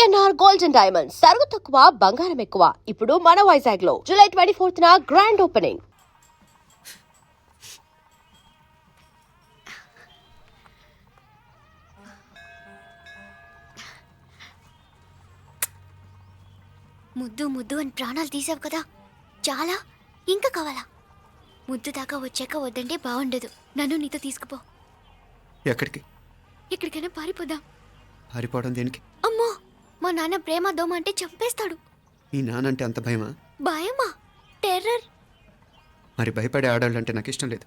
VNR gold and diamonds సరుకు తక్కువ బంగారం ఎక్కువ. ఇప్పుడు మన వైజాగ్ లో జూలై 24న గ్రాండ్ ఓపెనింగ్. ముద్దు ముద్దు అని ప్రాణాలు తీసావు కదా, చాలా ఇంకా కావాలా? ముద్దు దాకా వచ్చాక వద్దంటే బాగుండదు. నన్ను నీతో తీసుకుపో. ఎక్కడికి? ఎక్కడికైనా పారిపోదాం. పారిపోవడం దేనికి? అమ్మో, మా నాన్న ప్రేమ దోమ అంటే చంపేస్తాడు. ఈ నానంటే అంత భయమా? భయమా? టెర్రర్. మరి భయపడే ఆడాలంటే నాకు ఇష్టం లేదు.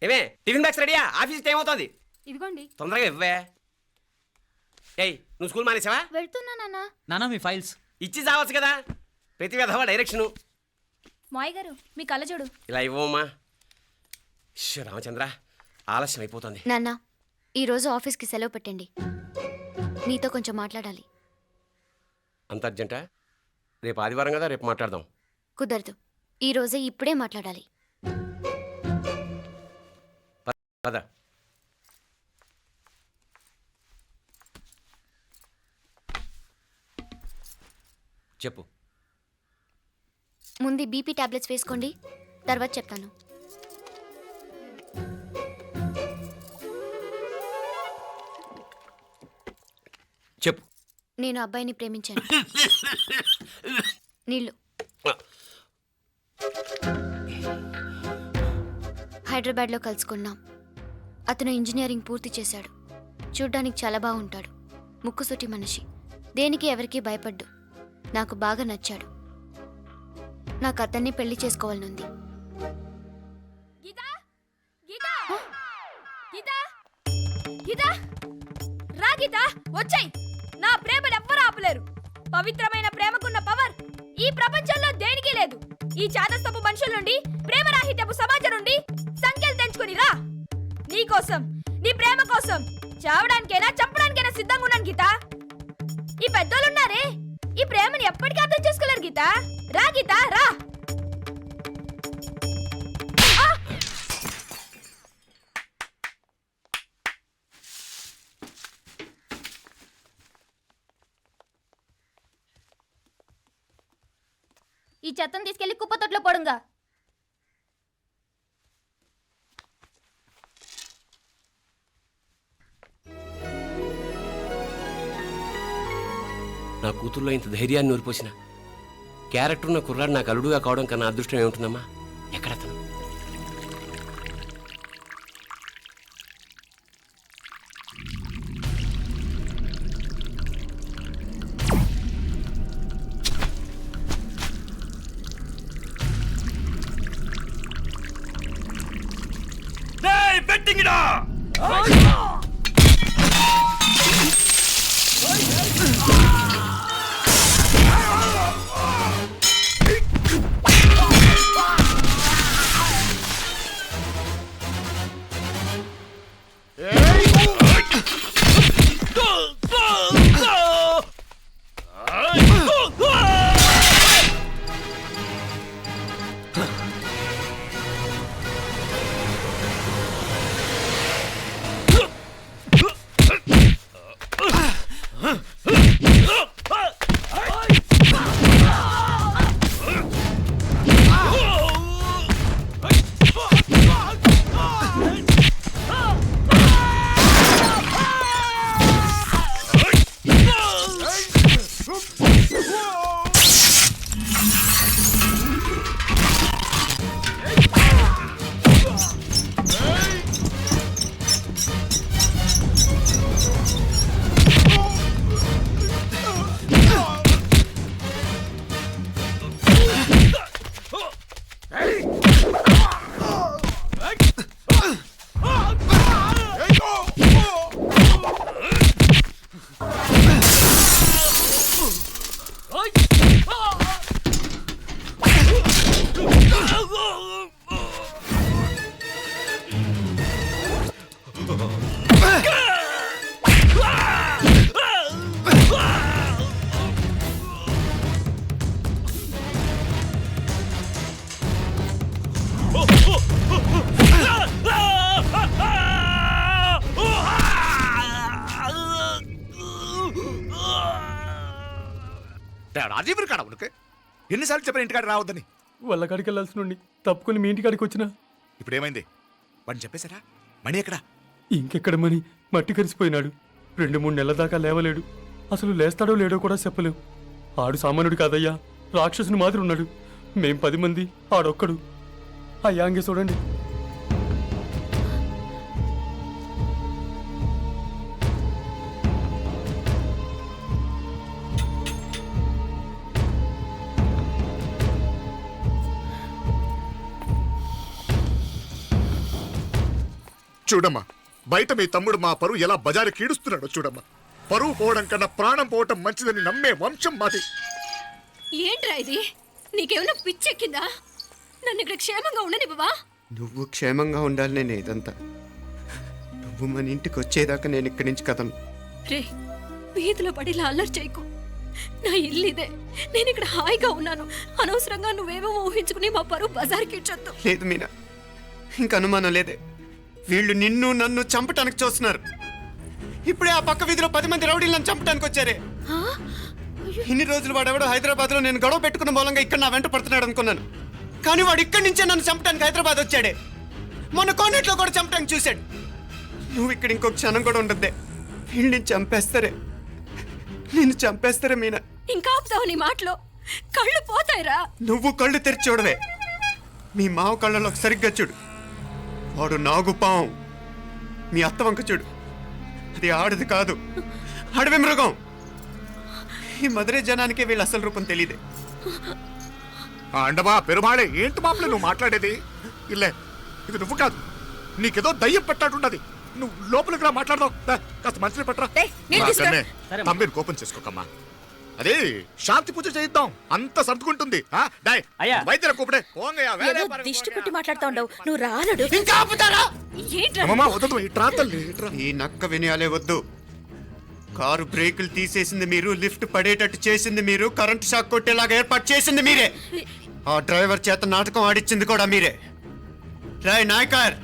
ఏమే టిఫిన్ బ్యాగ్స్ రెడీయా? ఆఫీస్ టైం అవుతుంది. ఇదిగోండి. తొందరగా ఇవ్వే. ఏయ్, నువ్వు స్కూల్ మానేసావా? వెళ్తున్నా నాన్న. నానా మీ ఫైల్స్ ఇచ్చి చావచ్చు కదా. ప్రతి విధవా డైరెక్షను. మాయ్ గారు మీ కళ్ళజోడు. ఇలా ఇవ్వమ్మా. రామచంద్ర, ఆలస్యం అయిపోతుంది. నాన్న, ఈరోజు ఆఫీస్కి సెలవు పెట్టండి. నీతో కొంచెం మాట్లాడాలి. అంత అర్జెంటా? రేపు ఆదివారం కదా, రేపు మాట్లాడదాం. కుదరదు, ఈరోజే ఇప్పుడే మాట్లాడాలి. పద. చెప్పు. ముందు బీపీ టాబ్లెట్స్ వేసుకోండి, తర్వాత చెప్తాను. చెప్పు. నేను అబ్బాయిని ప్రేమించాను. నీళ్ళు. హైదరాబాద్లో కలుసుకున్నాం. అతను ఇంజనీరింగ్ పూర్తి చేశాడు. చూడ్డానికి చాలా బాగుంటాడు. ముక్కుసూటి మనిషి. దేనికి ఎవరికీ భయపడ్డు. నాకు బాగా నచ్చాడు. నాకు అతన్ని పెళ్లి చేసుకోవాలనుంది. రా గీత, వచ్చాయి. నా ప్రేమను ఎవ్వరూ ఆపలేరు. పవిత్రమైన ప్రేమకున్న పవర్ ఈ ప్రపంచంలో దేనికి లేదు. ఈ చాదస్తపు మనుషుల నుండి, ప్రేమరాహిత్యపు సమాజం నుండి సంఖ్యలు తెంచుకుని రా. నీ కోసం, నీ ప్రేమ కోసం చావడానికైనా చంపడానికైనా సిద్ధంగా ఉన్నాను గీత. ఈ పెద్దోళ్ళున్నారే, ఈ ప్రేమని ఎప్పటికీ అర్థం చేసుకోలేరు గీత. రా గీత, రా. ఈ చెత్తను తీసుకెళ్లి కుప్పతొట్లో పొడుంగా. నా కూతుర్లో ఇంత ధైర్యాన్ని నూరిపోసిన క్యారెక్టర్ ఉన్న కుర్రాడు నాకు అల్లుడుగా కావడం కన్నా అదృష్టం ఏముంటుందమ్మా? ఎక్కడతను? రాజీవ్ కాడ ఉనకు ఎన్నిసార్లు చెప్పిన ఇంటికాడ రావద్దని. వాళ్ళ కాడికి వెళ్ళాల్సి నుండి తప్పుకొని మీ ఇంటికాడికి వచ్చినా ఇప్పుడు ఏమైంది? వాడిని చెప్పేశారా? మణి ఎక్కడా? ఇంకెక్కడ మని మట్టి కరిసిపోయినాడు. 2-3 నెలల దాకా లేవలేడు. అసలు లేస్తాడో లేడో కూడా చెప్పలేం. ఆడు సామాన్యుడు కాదయ్యా, రాక్షసుని మాదిరి ఉన్నాడు. మేం 10 మంది, ఆడొక్కడు. అయ్యా అంగే చూడండి. చూడమ్మా, బయట మీ తమ్ముడు మా పరువు ఎలా బజారు కీడుస్తున్నాడో చూడమ్మా. పరువు పోవడం కన్నా ప్రాణం పోవటం మంచిదని నమ్మే వంశం మాది. ఏంట్రా ఇది? నీకేమైనా పిచ్చెక్కిందా? నన్ను ఇక్కడ క్షేమంగా ఉండనివ్వవా? నువ్వు క్షేమంగా ఉండాలి. నేను ఇదంతా నువ్వు మన ఇంటికి వచ్చేదాకా నేను ఇక్కడి నుంచి కదలను. రే, వీధిలో పడి ఇలా అల్లరి చేయకు. నా ఇల్లు ఇదే. నేను ఇక్కడ హాయిగా ఉన్నాను. అనవసరంగా నువ్వేమో ఊహించుకుని మా పరువు బజార్కి ఇచ్చొద్దు. లేదు మీనా, ఇంక అనుమానం లేదే. వీళ్ళు నిన్ను నన్ను చంపటానికి చూస్తున్నారు. ఇప్పుడే ఆ పక్క వీధిలో 10 మంది రౌడీలు నన్ను చంపటానికి వచ్చారే. ఇన్ని రోజులు వాడెవడో హైదరాబాద్ లో నేను గొడవ పెట్టుకున్న మూలంగా ఇక్కడ నా వెంట పడుతున్నాడు అనుకున్నాను. కానీ వాడు ఇక్కడి నుంచే నన్ను చంపటానికి హైదరాబాద్ వచ్చాడే. మొన్న కోనేట్లో కూడా చంపటానికి చూశాడు. నువ్వు ఇక్కడ ఇంకొక క్షణం కూడా ఉండద్దే. వీళ్ళని చంపేస్తారే, నిన్ను చంపేస్తారే మీనా. ఇంకా ఆపుతావు నీ మాటలో? కళ్ళు పోతాయిరా. నువ్వు కళ్ళు తెరిచి చూడవే. మీ మావ కళ్ళలో సరిగ్గా చూడు. వాడు నాగుపాం. మీ అత్త వంక చూడు, అది ఆడది కాదు, అడవి మృగం. ఈ మధురై జనానికే వీళ్ళ అసలు రూపం తెలియదే. అండమా పెరుమాళే, ఏంటి మాపలే నువ్వు మాట్లాడేది? ఇల్లే, ఇది నువ్వు కాదు, నీకేదో దయ్యం పెట్టాడున్నది. నువ్వు లోపలికి రా, మాట్లాడదాం. కాస్త మంచిని పట్టరా. తమ్మిని కోపం చేసుకోకమ్మా. అదే శాంతి పూజ చేయిద్దాం, అంత సర్దుకుంటుంది. వైద్యుల కూపడే దిష్టి పెట్టి మాట్లాడుతా ఉండవు. నువ్వు రానడు. ఇంకా ఆపుతారా? ఈ నక్క వినయాలే వద్దు. కారు బ్రేకులు తీసేసింది మీరు, లిఫ్ట్ పడేటట్టు చేసింది మీరు, కరెంట్ షాక్ కొట్టేలాగా ఏర్పాటు చేసింది మీరే. ఆ డ్రైవర్ చేత నాటకం ఆడిచ్చింది కూడా మీరే. రాయ్ నాయకర్,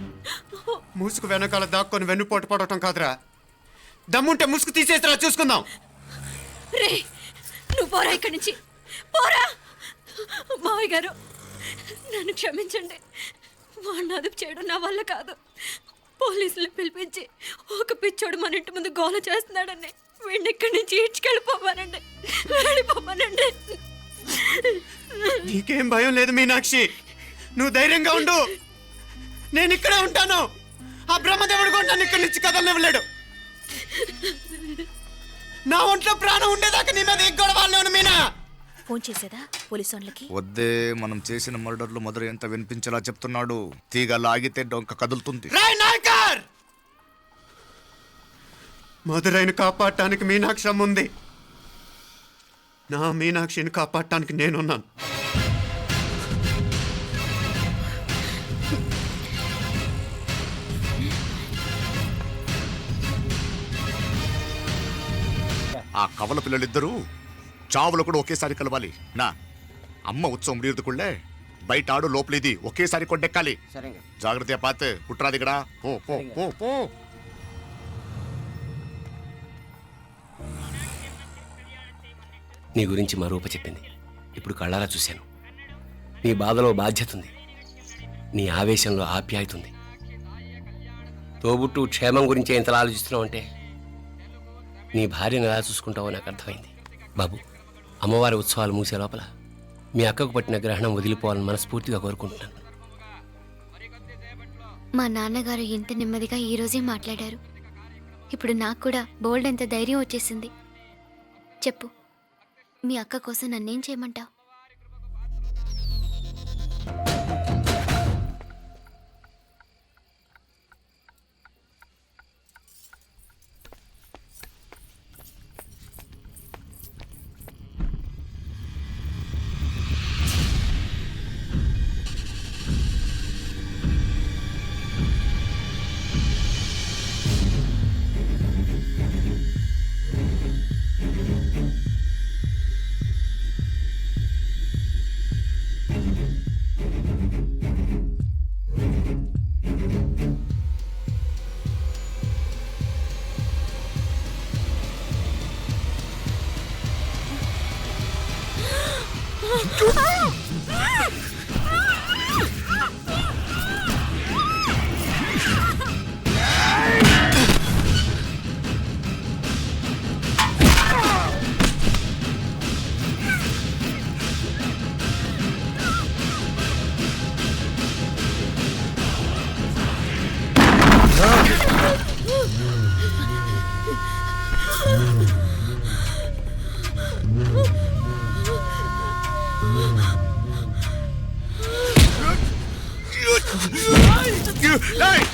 ముసుగు వెనకాల దాక్కొని వెన్నుపోటు పడటం కాదురా. దమ్ముంటే ముసుగు తీసేసిరా, చూసుకుందాం. రే, నువ్వు పోరా ఇక్కడి నుంచి, పోరా. మావయ్య గారు, నన్ను క్షమించండి. వాడిని అదుపు చేయడం నా వల్ల కాదు. పోలీసులు పిలిపించి ఒక పిచ్చోడు మన ఇంటి ముందు గోల చేస్తున్నాడని వీడిని ఇక్కడి నుంచి ఇడ్చుకెళ్ళిపోమానండి, వెళ్ళిపోమానండి. నీకేం భయం లేదు మీనాక్షి, నువ్వు ధైర్యంగా ఉండు. నేను ఇక్కడే ఉంటాను. ఆ బ్రహ్మదేవుడు కూడా నన్ను ఇక్కడి నుంచి కదలనివ్వలేడు. నా ఒంట్లో ప్రాణం ఉండేదాకా నీ మీద గొడవలు. మీనా ఫోన్ చేసేదా పోలీసు వాళ్ళకి? వద్దే, మనం చేసిన మర్డర్లు మధుర ఎంత వినిపించేలా చెప్తున్నాడు. తీగ లాగితే డొంక కదులుతుంది. మధురైని కాపాడటానికి మీనాక్షి అమ్మ ఉంది. నా మీనాక్షిని కాపాడటానికి నేనున్నాను. ఆ కవల పిల్లలిద్దరూ చావులు కూడా ఒకేసారి కలవాలి. నా అమ్మ ఉత్సవం ముడియదుకుళ్ళే, బయట ఆడు లోపలిది ఒకేసారి కొండెక్కాలి. జాగ్రత్త పాత్ కుట్రాది ఇక్కడ. పో పో పో పో. నీ గురించి మా రూప చెప్పింది. ఇప్పుడు కళ్ళారా చూశాను. నీ బాధలో బాధ్యత ఉంది, నీ ఆవేశంలో ఆప్యాయత ఉంది. తోబుట్టు క్షేమం గురించి ఎంతలా ఆలోచిస్తున్నావు అంటే నీ భార్యను ఎలా చూసుకుంటావో నాకు అర్థమైంది. బాబు, అమ్మవారి ఉత్సవాలు మూసే లోపల మీ అక్కకు పట్టిన గ్రహణం వదిలిపోవాలని మనస్ఫూర్తిగా కోరుకుంటున్నాను. మా నాన్నగారు ఇంత నెమ్మదిగా ఈరోజే మాట్లాడారు. ఇప్పుడు నాకు కూడా బోల్డ్ ఎంత ధైర్యం వచ్చేసింది. చెప్పు, మీ అక్క కోసం నన్నేం చేయమంటావు?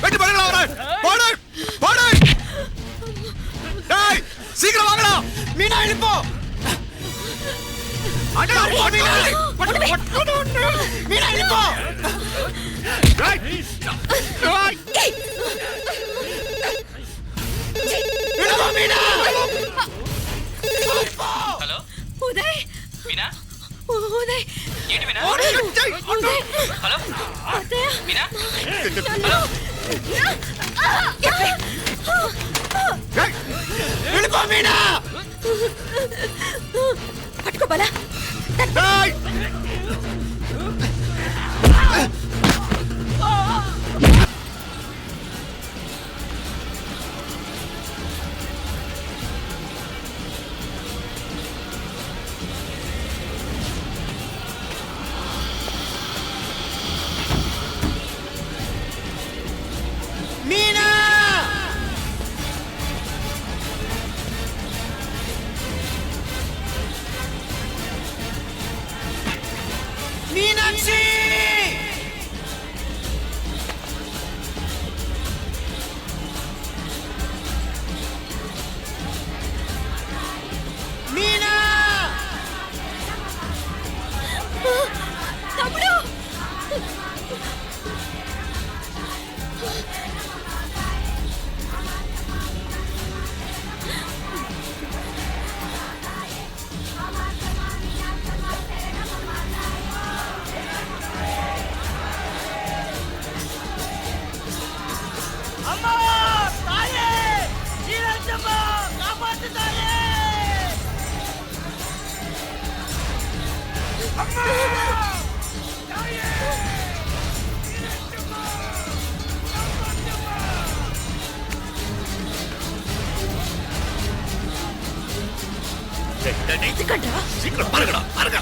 வெட்டி படுங்களா அவரை போடு போடு டேய் சீக்கிரம் வாங்கடா மீனா எழுப்போ அடடா மீனா மீனா எழுப்போ டேய் டேய் எழுப்போ மீனா హలో ఉదయ్ మీనా ఉదయ్ ఏంటి మీనా ఉదయ్ హలో అత్తయ్య మీనా எழுப்போ மீனா పట్టుకో బలా டேய் மீனா மீனாட்சி மீனா తమ్ముడు சீக்கிரம் பாருங்கடா பாருங்க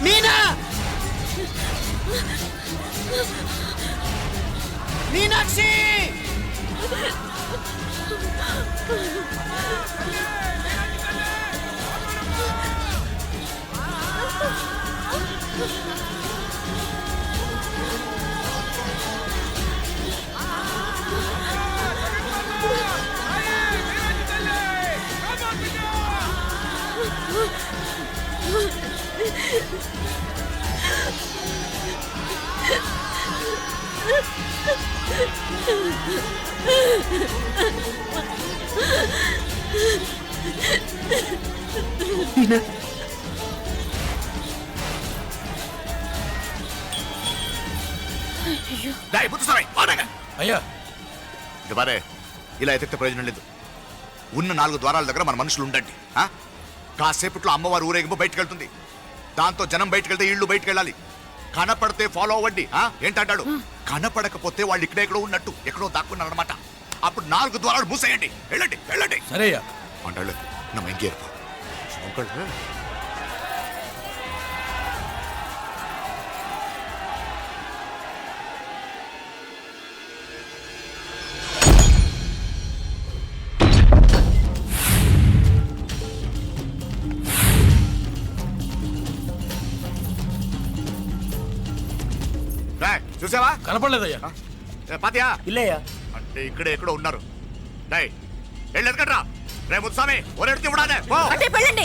மீனா மீனாட்சி டேய் புத்துசாமி வாடங்க అయ్యా ఇది బారే ఇలా ఎతికితే ప్రయోజనం లేదు ఉన్న 4 ద్వారాల దగ్గర మన మనుషులు ఉండండి ఆ? కాసేపట్లో అమ్మవారు ఊరేగింపు బయటకు వెళ్తుంది దాంతో జనం బయటకు వెళ్తే ఇళ్ళు బయటకు వెళ్ళాలి కనపడితే ఫాలో అవ్వండి ఏంటంటాడు కనపడకపోతే వాళ్ళు ఇక్కడెక్కడో ఉన్నట్టు ఎక్కడో దాక్కున్నారు అనమాట అప్పుడు 4 ద్వారాలు మూసేయండి వెళ్ళండి వెళ్ళండి సరేయ్యా అంటాడు நம்ம எங்கே இருப்போம் చూసావా కనపడలేదయ్యా పాతియా ఇల్లయ్యా అంటే ఇక్కడే ఎక్కడో ఉన్నారు డై వెళ్ళి ఎదగట్రా రే ముత్సామి ఒరెడితే ఇవ్వడానే పో అంటే వెళ్ళండి